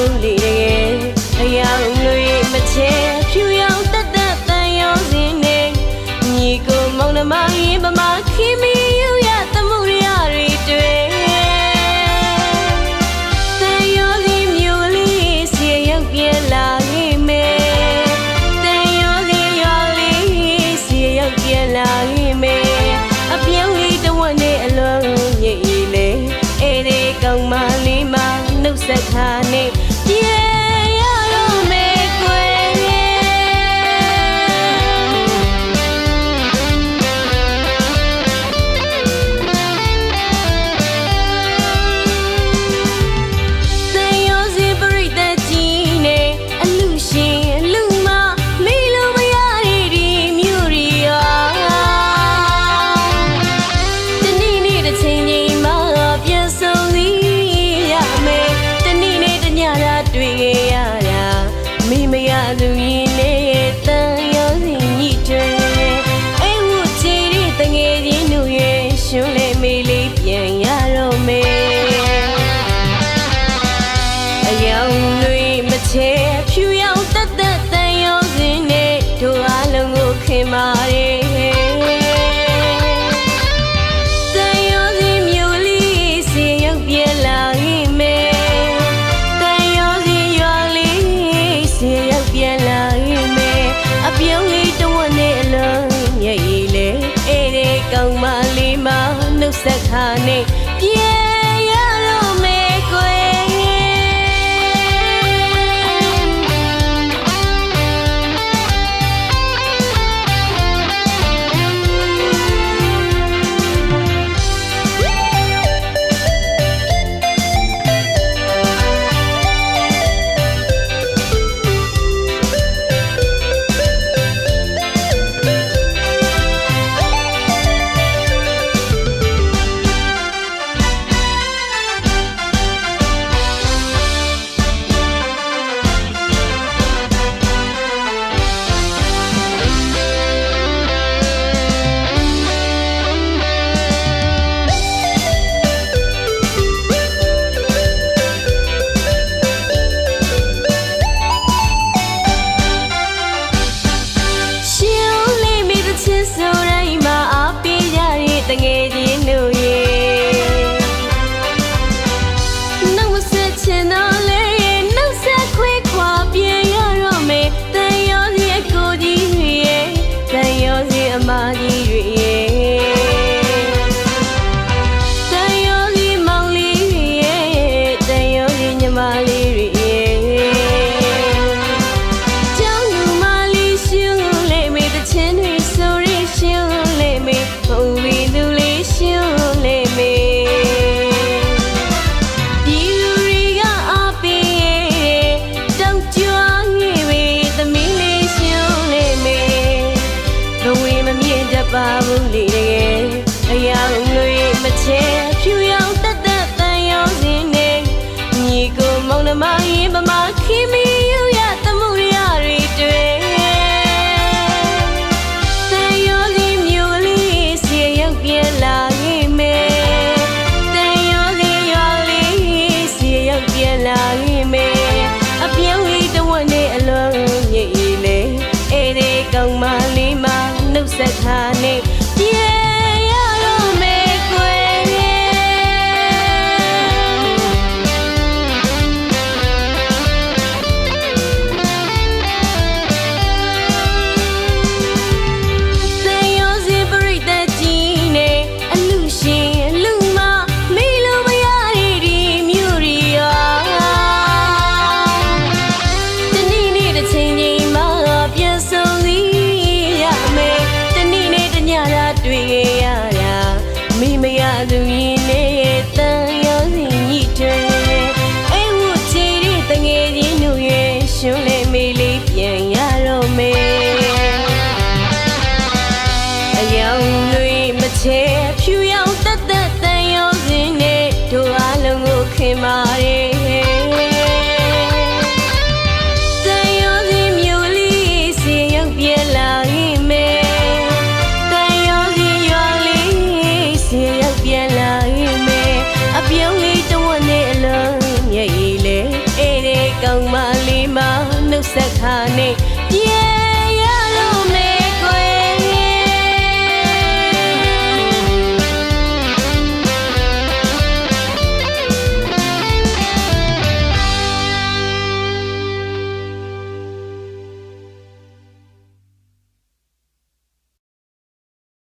ဘူးလေတကယ်အယောင်တွေမချဲဖြူရောင်တက်တက်တန်ရောစင်းနေညီကိုမောင်နှမရင်ပမာခင်မီယူရသမှုရတွေတွေ့တန်ရောစီမျိုးလေးစီရောက်ပြလာခဲ့မယ်တန်ရောစီရွာလေးစီရောက်ပြလာခဲ့မယ်အပြုံးလေးတဝက်နဲ့အလုံးညစ်လေအဲ့ဒီကောင်မလေးမနှုတ်ဆက်ခါနဲ့မိမရလူရင်နဲ့တန်ရောစီညှိတွဲအိမ်ဝူချီတဲ့တငယ်ချင်းတို့ရဲ့ရှင်လေမေးလေးပြန်ရတော့မယ်အယောင်တွေမချဲဖြူရောင်တက်တက်တန်ရောစင်းနဲ့တို့အားလုံးကိုခင်ပါတယ်ကောင်မလေးမနှုတ်ဆက်ခါနဲ့ပြန်ရတော့မယ်ကွယ်တငယ်ချင်းတို့ရဲ့နောက်မဆက်ချင်တော့လေနောက်ဆက်ခွေးခွာပြန်ရတော့မယ်တန်ရောစီအကိုကြီးတွေရဲ့တန်ရောစီအမကြီးတွေရဲ့တန်ရောစီမောင်လေးတွေရဲ့တန်ရောစီညီမလေးတွေရဲ့ကျောင်းလူမလေးရှင်းလေမေတချင်းတွေဆိုရရှင်းလေမေပုံပြီးပါဘူးလေတကယ်အယောင်တွေမချဲဖြူရောင်တက်တက်တန်ရောစင်းနေညီကိုမောင်နှမရင်ပမာခင်မီယူရသမှုရတွေတွေ့တန်ရောစီမျိုးလေးစီရောက်ပြန်လာခဲ့မယ်တန်ရောစီရွာလေးစီရောက်ပြန်လာခဲ့မယ်အပြုံးလေးတဝက်နဲ့အလုံးညစ်လေအဲ့ဒီကောင်မလေးမနှုတ်ဆက်ခါနဲ့ပြန်ရတော့မယ်ကွယ် ဆက်ခါနဲ့